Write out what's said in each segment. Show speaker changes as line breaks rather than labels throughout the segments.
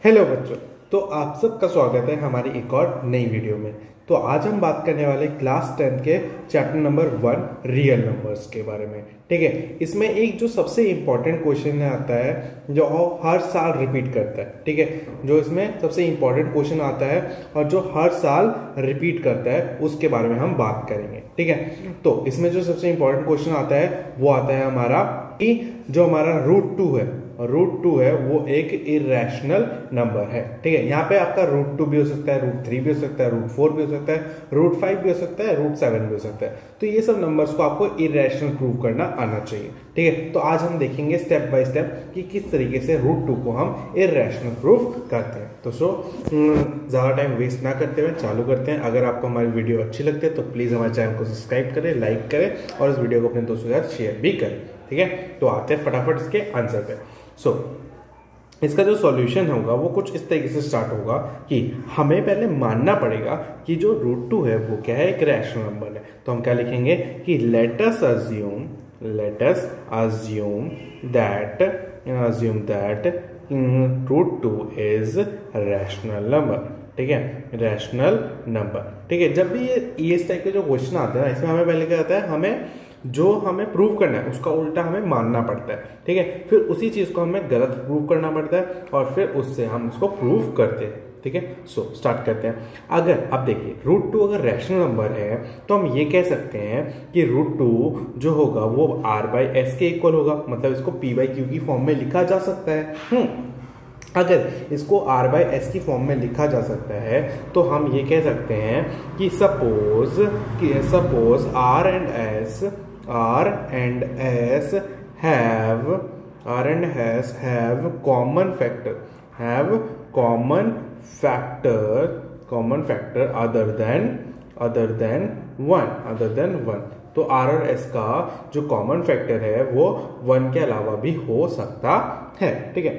Hello बच्चों। तो आप सबका स्वागत है हमारी एक और नई वीडियो में। तो आज हम बात करने वाले क्लास 10 के चैप्टर नंबर 1 रियल नंबर्स के बारे में। ठीक है, इसमें एक जो सबसे इम्पोर्टेंट क्वेश्चन आता है जो हर साल रिपीट करता है। ठीक है, जो इसमें सबसे इम्पोर्टेंट क्वेश्चन आता है और जो हर साल रिपीट करता है उसके बारे में हम बात करेंगे। ठीक है, तो इसमें जो सबसे इम्पोर्टेंट क्वेश्चन आता है वो आता है हमारा कि जो हमारा √2 है, √2 है वो एक इरेशनल नंबर है। ठीक है, यहाँ पे आपका √2 भी हो सकता है, √3 भी हो सकता है, √4 भी हो सकता है, √5 भी हो सकता है, √7 भी हो सकता है। तो ये सब नंबर्स को आपको इरेशनल प्रूव करना आना चाहिए। ठीक है, तो आज हम देखेंगे स्टेप बाय स्टेप कि किस तरीके से √2 को हम इरेशनल प्रूव करते हैं। तो ज़्यादा टाइम वेस्ट ना करते हुए चालू करते हैं। अगर आपको हमारी वीडियो अच्छी लगती है तो प्लीज़ हमारे चैनल को सब्सक्राइब करें, लाइक करें और इस वीडियो को अपने दोस्तों के साथ शेयर भी करें। ठीक है, तो आते हैं फटाफट इसके आंसर पे। इसका जो सॉल्यूशन होगा वो कुछ इस तरीके से स्टार्ट होगा कि हमें पहले मानना पड़ेगा कि जो √2 है वो क्या है, एक रैशनल नंबर है। तो हम क्या लिखेंगे कि let us assume that √2 is rational number. ठीक है, रैशनल नंबर। ठीक है, जब भी ये इस टाइप के जो क्वेश्चन आते हैं ना, इसमें हमें पहले क्या आता है, हमें प्रूव करना है उसका उल्टा हमें मानना पड़ता है। ठीक है, फिर उसी चीज को हमें गलत प्रूव करना पड़ता है और फिर उससे हम उसको प्रूव करते हैं। ठीक है, स्टार्ट करते हैं। अगर आप देखिए √2 अगर रैशनल नंबर है तो हम ये कह सकते हैं कि √2 जो होगा वो r/s के इक्वल होगा, मतलब इसको p/q की फॉर्म में लिखा जा सकता है। अगर इसको r/s की फॉर्म में लिखा जा सकता है तो हम ये कह सकते हैं कि suppose R and S have common factor other than 1। तो R और S का जो कॉमन फैक्टर है वो 1 के अलावा भी हो सकता है। ठीक है,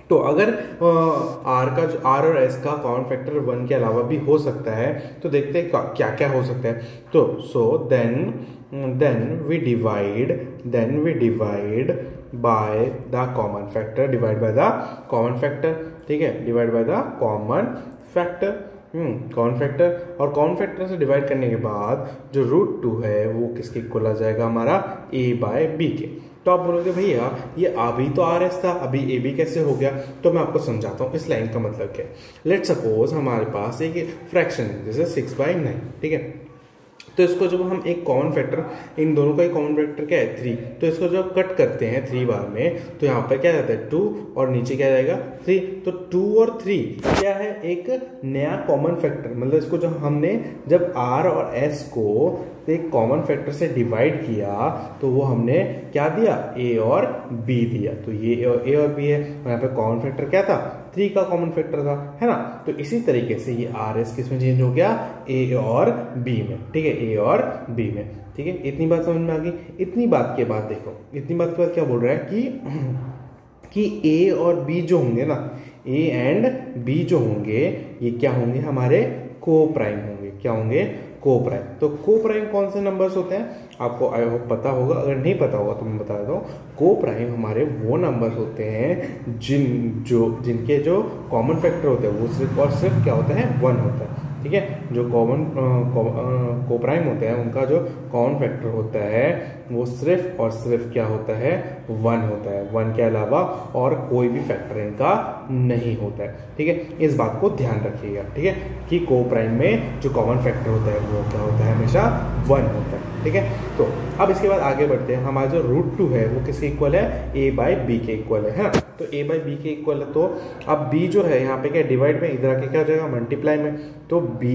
तो अगर R और S का कॉमन फैक्टर 1 के अलावा भी हो सकता है तो देखते हैं क्या क्या हो सकता है। तो then we divide by the common factor, ठीक है, divide by the common factor, common factor, और कॉमन फैक्टर से डिवाइड करने के बाद जो √2 है वो किसके इक्वल आ जाएगा, हमारा a/b के। तो आप बोलोगे भैया ये अभी तो RS था, अभी AB कैसे हो गया? तो मैं आपको समझाता हूँ इस लाइन का मतलब क्या है। लेट सपोज हमारे पास एक फ्रैक्शन है जैसे 6/9। ठीक है, तो इसको जब हम एक कॉमन फैक्टर, इन दोनों का एक कॉमन फैक्टर क्या है 3, तो इसको जब कट करते हैं 3 बार में तो यहाँ पर क्या जाता है 2 और नीचे क्या जाएगा 3। तो 2 और 3 क्या है, एक नया कॉमन फैक्टर, मतलब इसको जब हमने जब R और S को एक कॉमन फैक्टर से डिवाइड किया तो वो हमने क्या दिया, A और B दिया। तो ये A और B है और यहाँ पे कॉमन फैक्टर क्या था, 3 का कॉमन फैक्टर था, है ना। तो इसी तरीके से ये RS किसमें चेंज हो गया, A और B में। ठीक है, A और B में। ठीक है, इतनी बात समझ में आ गई। इतनी बात के बाद देखो, इतनी बात के बाद क्या बोल रहा है कि A और B जो होंगे ना, A एंड B जो होंगे ये क्या होंगे, हमारे को प्राइम होंगे। क्या होंगे, को प्राइम। तो को प्राइम कौन से नंबर्स होते हैं आपको आई होप पता होगा, अगर नहीं पता होगा तो मैं बता देता हूँ। को प्राइम हमारे वो नंबर्स होते हैं जिनके जो कॉमन फैक्टर होते हैं वो सिर्फ और सिर्फ क्या होता है, 1 होता है। ठीक है, जो को प्राइम होते हैं उनका जो कॉमन फैक्टर होता है वो सिर्फ और सिर्फ क्या होता है, 1 होता है। 1 के अलावा और कोई भी फैक्टर इनका नहीं होता है। ठीक है, इस बात को ध्यान रखिएगा। ठीक है, कि को प्राइम में जो कॉमन फैक्टर होता है वो क्या होता है, हमेशा 1 होता है। ठीक है, तो अब इसके बाद आगे बढ़ते हैं। हमारा जो √2 है वो किसके इक्वल है, a/b के इक्वल है। तो a/b के इक्वल है। तो अब b जो है यहाँ पे क्या डिवाइड में, इधर आके क्या हो जाएगा, मल्टीप्लाई में। तो b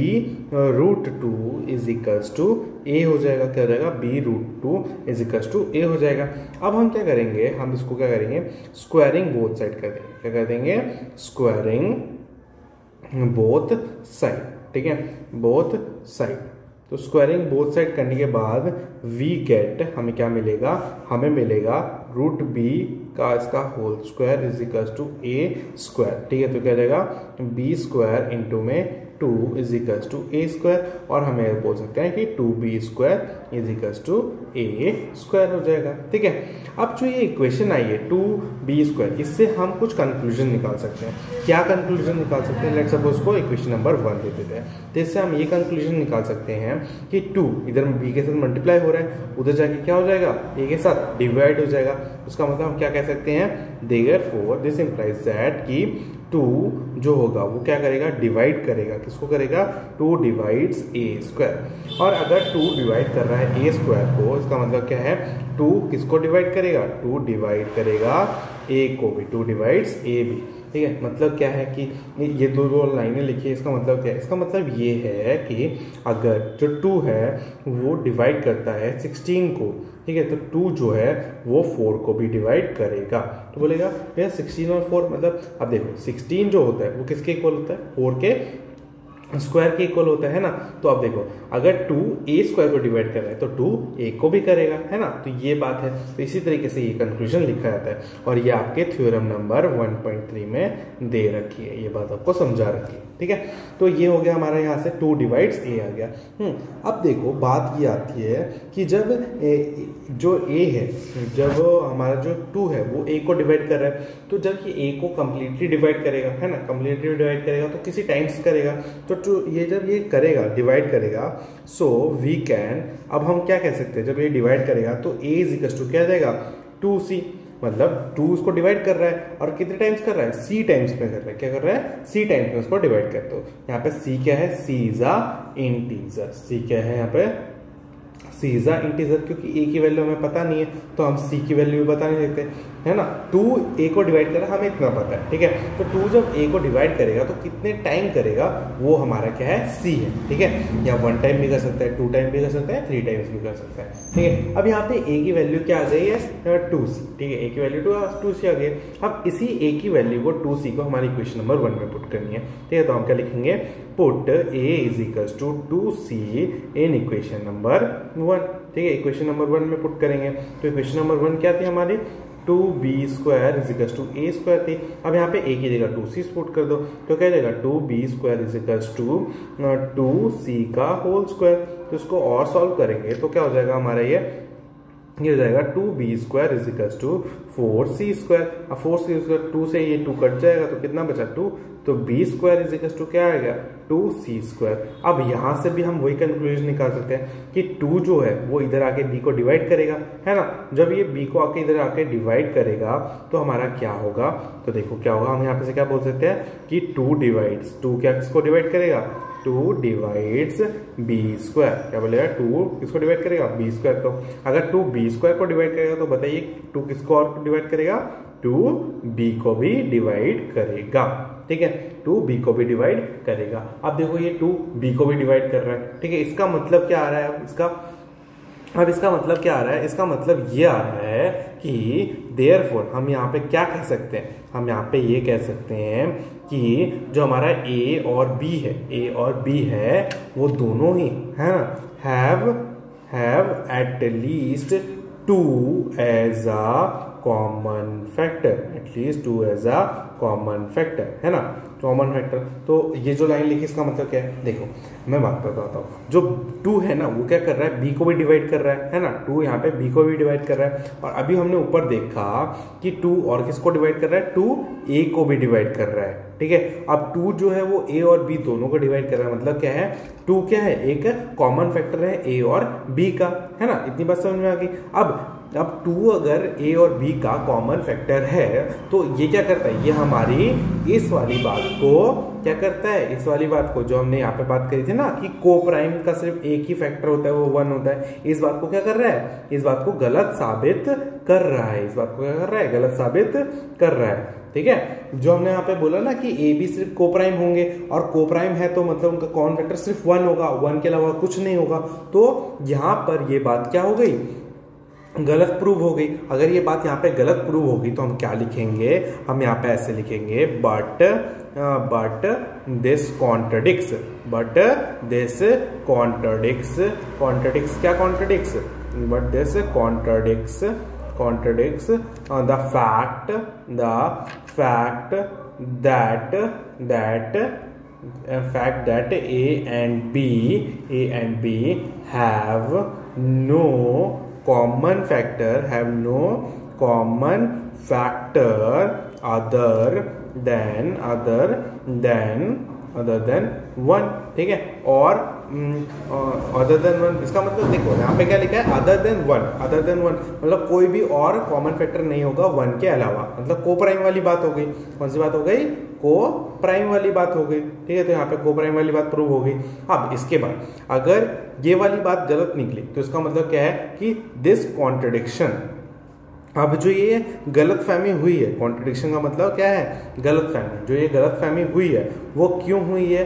√2 is equals to a हो जाएगा। क्या हो जाएगा, b √2 is equals to a हो जाएगा। अब हम क्या करेंगे, हम इसको क्या करेंगे, स्क्वायरिंग बोथ साइड कर देंगे। क्या कर देंगे, स्क्वायरिंग बोथ साइड। ठीक है, बोथ साइड। तो स्क्वायरिंग बोथ साइड करने के बाद वी गेट, हमें क्या मिलेगा, हमें मिलेगा √b का इसका whole square is equal to a square. ठीक है, तो क्या जाएगा b स्क्वायर इंटू में 2 is equals to a square, और हमें बोल सकते हैं कि 2b square is equals to a square हो जाएगा। ठीक है, अब जो ये इक्वेशन आई है 2b स्क्वायर, इससे हम कुछ कंक्लूजन निकाल सकते हैं। क्या कंक्लूजन निकाल सकते हैं? लेट्स सपोज को इक्वेशन नंबर 1 दे देते हैं, तो इससे हम ये कंक्लूजन निकाल सकते हैं कि 2 इधर b के साथ मल्टीप्लाई हो रहा है, उधर जाके क्या हो जाएगा, a के साथ डिवाइड हो जाएगा। उसका मतलब हम क्या कह सकते हैं, देयरफॉर दिस इंप्लाइज दैट कि 2 जो होगा वो क्या करेगा, डिवाइड करेगा। किसको करेगा? 2 डिवाइड्स ए स्क्वायर। और अगर 2 डिवाइड कर रहा है ए स्क्वायर को, इसका मतलब क्या है, 2 किसको डिवाइड करेगा, 2 डिवाइड करेगा ए को भी, 2 डिवाइड्स ए भी। ठीक है, मतलब क्या है कि ये दो लाइनें लिखी है, इसका मतलब क्या है, इसका मतलब ये है कि अगर जो 2 है वो डिवाइड करता है 16 को, ठीक है, तो 2 जो है वो 4 को भी डिवाइड करेगा। तो बोलेगा भैया 16 और 4 मतलब, अब देखो 16 जो होता है वो किसके इक्वल होता है, 4 के स्क्वायर के इक्वल होता है ना। तो अब देखो अगर 2 ए स्क्वायर को डिवाइड कर रहा है तो 2 ए को भी करेगा, है ना। तो ये बात है, तो इसी तरीके से ये कंक्लूजन लिखा जाता है, और ये आपके थ्योरम नंबर 1.3 में दे रखी है, ये बात आपको समझा रखी है। ठीक है, तो ये हो गया हमारा यहाँ से 2 डिवाइड्स ए आ गया। अब देखो बात ये आती है कि जब जो ए है, जब हमारा जो 2 है वो ए को डिवाइड कर रहा है, तो जब ये ए को कम्प्लीटली डिवाइड करेगा, है ना, कम्प्लीटली डिवाइड करेगा तो किसी टाइम्स करेगा, तो ये जब ये करेगा, डिवाइड करेगा, सो वी कैन, अब हम क्या कह सकते हैं, जब ये डिवाइड करेगा तो ए इज इक्वल टू क्या आ जाएगा, 2c, मतलब 2 उसको डिवाइड कर रहा है, और कितने टाइम्स कर रहा है, c टाइम्स में कर रहा है। क्या कर रहा है, c टाइम्स में उसको डिवाइड करते हो। यहाँ पे c क्या है, c is a integer. c क्या है यहाँ पे, c इज अ इंटीजर, क्योंकि a की वैल्यू हमें पता नहीं है तो हम c की वैल्यू भी बता नहीं सकते, है ना। 2 a को डिवाइड कर रहा है, हमें इतना पता है, ठीक है। तो 2 जब a को डिवाइड करेगा तो कितने टाइम करेगा, वो हमारा क्या है, c है, ठीक है। या 1 टाइम भी कर सकता है, 2 टाइम भी कर सकता है, 3 टाइम्स भी कर सकता है, ठीक है। अब यहाँ पे a की वैल्यू क्या आ गई है, 2c, ठीक है, a की वैल्यू 2c आ गई। अब इसी a की वैल्यू को 2c को हमारी इक्वेशन नंबर 1 में पुट करनी है, ठीक है। तो हम क्या लिखेंगे, put a is equals to 2c in equation number 1, ठीक है। इक्वेशन नंबर 1 में पुट करेंगे, तो इक्वेशन नंबर 1 क्या थी हमारी, 2b square is equals to a square थी। अब यहाँ पे a की जगह 2c पुट कर दो, तो क्या जाएगा, 2b square is equals to 2c का होल स्क्वायर। तो इसको और सॉल्व करेंगे तो क्या हो जाएगा हमारा, ये हो जाएगा 2b square is equals to 4c square. अब 4c स्क्वायर 2 से ये 2 कट जाएगा तो कितना बचा, 2, तो b square is equals to क्या आएगा, 2c स्क्वायर। अब यहाँ से भी हम वही कंक्लूजन निकाल सकते हैं कि 2 जो है वो इधर आके b को डिवाइड करेगा, है ना। जब ये b को आके इधर आके डिवाइड करेगा तो हमारा क्या होगा, तो देखो क्या होगा, हम यहाँ पे से क्या बोल सकते हैं कि 2 डिवाइड्स, 2 क्या किसको डिवाइड करेगा, 2 डिवाइड्स b स्क्वायर। क्या बोलेगा, 2 किसको डिवाइड करेगा, b स्क्वायर को। अगर 2 b स्क्वायर को डिवाइड करेगा तो बताइए 2 किसको और डिवाइड करेगा, 2 b को भी डिवाइड करेगा, ठीक है। 2 b को भी डिवाइड करेगा। अब देखो ये 2 b को भी डिवाइड कर रहा है, ठीक है। इसका मतलब क्या आ रहा है, इसका मतलब क्या आ रहा है, इसका मतलब ये आ रहा है कि देयरफॉर हम यहाँ पे क्या कह सकते हैं, हम यहाँ पे ये कह सकते हैं कि जो हमारा a और b है, a और b है वो दोनों ही, है ना, have at least 2 as a common factor, at least 2 as a common factor, है ना, कॉमन फैक्टर। तो ये जो लाइन लिखी इसका मतलब क्या है, देखो मैं बात बताता हूँ। जो 2 है ना वो क्या कर रहा है, b को भी डिवाइड कर रहा है ना, 2 यहाँ पे b को भी डिवाइड कर रहा है। और अभी हमने ऊपर देखा कि 2 और किसको डिवाइड कर रहा है, 2 a को भी डिवाइड कर रहा है, ठीक है। अब 2 जो है वो a और b दोनों को डिवाइड कर रहा है, मतलब क्या है, 2 क्या है, एक कॉमन फैक्टर है a और b का, है ना। इतनी बात समझ में आ गई। अब 2 अगर a और b का कॉमन फैक्टर है तो ये क्या करता है, ये हमारी इस वाली बात को क्या करता है, इस वाली बात को जो हमने यहाँ पे बात करी थी ना कि को प्राइम का सिर्फ एक ही फैक्टर होता है, वो 1 होता है, इस बात को क्या कर रहा है, इस बात को गलत साबित कर रहा है, इस बात को क्या कर रहा है, गलत साबित कर रहा है, ठीक है। जो हमने यहाँ पे बोला ना कि ए बी सिर्फ को प्राइम होंगे, और को प्राइम है तो मतलब उनका कॉमन फैक्टर सिर्फ 1 होगा, 1 के अलावा कुछ नहीं होगा। तो यहाँ पर ये बात क्या हो गई, गलत प्रूव हो गई। अगर ये बात यहाँ पे गलत प्रूव होगी तो हम क्या लिखेंगे, हम यहाँ पे ऐसे लिखेंगे, बट दिस कॉन्ट्रडिक्स, कॉन्ट्रडिक्स क्या contradicts, but this contradicts the fact fact that A and B have no common factor, other than one, ठीक है। और अदर देन वन, इसका मतलब देखो यहाँ पे क्या लिखा है, अदर देन वन मतलब कोई भी और कॉमन फैक्टर नहीं होगा वन के अलावा, मतलब को प्राइम वाली बात हो गई। कौन सी बात हो गई? को प्राइम वाली बात हो गई, ठीक है। तो यहाँ पे को प्राइम वाली बात प्रूव हो गई। अब इसके बाद अगर ये वाली बात गलत निकली तो इसका मतलब क्या है कि दिस कॉन्ट्रडिक्शन, अब जो ये गलत फहमी हुई है, कॉन्ट्रडिक्शन का मतलब क्या है? गलत फहमी। जो ये गलत फहमी हुई है वो क्यों हुई है?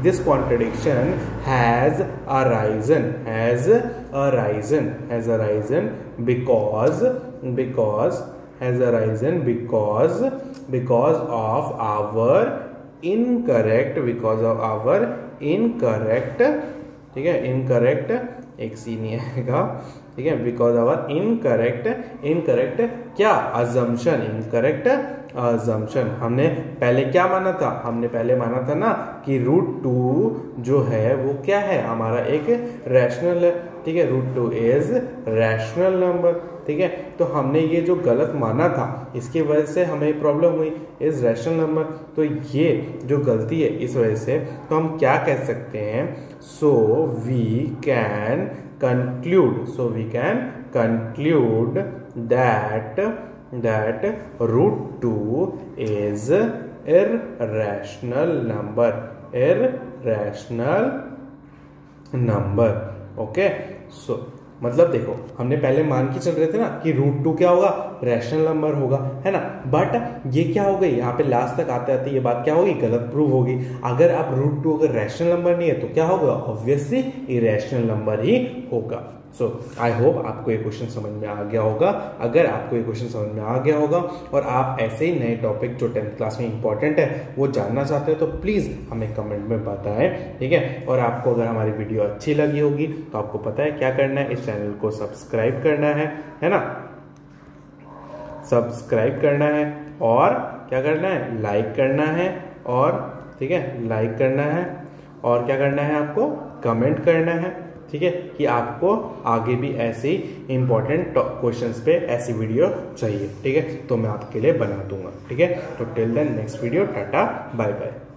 This contradiction has arisen because of our incorrect, ठीक है, इनकरेक्ट एक सी नहीं आएगा, ठीक है, बिकॉज आवर इनकरेक्ट क्या? Assumption, incorrect assumption. हमने पहले क्या माना था? हमने पहले माना था ना कि √2 जो है वो क्या है? हमारा एक रैशनल है, ठीक है। √2 इज रैशनल नंबर, ठीक है। तो हमने ये जो गलत माना था इसकी वजह से हमें प्रॉब्लम हुई, इज रैशनल नंबर। तो ये जो गलती है इस वजह से, तो हम क्या कह सकते हैं? So we can conclude that √2 is irrational number, okay. So मतलब देखो हमने पहले मान के चल रहे थे ना कि √2 क्या होगा? रैशनल नंबर होगा, है ना। बट ये क्या हो गई, यहाँ पे लास्ट तक आते आते ये बात क्या होगी? गलत प्रूव होगी। अगर अब √2 अगर रैशनल नंबर नहीं है तो क्या होगा? ऑब्वियसली इरेशनल नंबर ही होगा। सो आई होप आपको ये क्वेश्चन समझ में आ गया होगा। अगर आपको ये क्वेश्चन समझ में आ गया होगा और आप ऐसे ही नए टॉपिक जो 10th क्लास में इंपॉर्टेंट है वो जानना चाहते हो तो प्लीज़ हमें कमेंट में बताएं, ठीक है। और आपको अगर हमारी वीडियो अच्छी लगी होगी तो आपको पता है क्या करना है, इस चैनल को सब्सक्राइब करना है ना, सब्सक्राइब करना है और क्या करना है? लाइक करना है, और ठीक है, लाइक करना है और क्या करना है? आपको कमेंट करना है, ठीक है, कि आपको आगे भी ऐसे ही इंपॉर्टेंट क्वेश्चंस पे ऐसी वीडियो चाहिए, ठीक है। तो मैं आपके लिए बना दूंगा, ठीक है। तो till then next video, tata bye bye.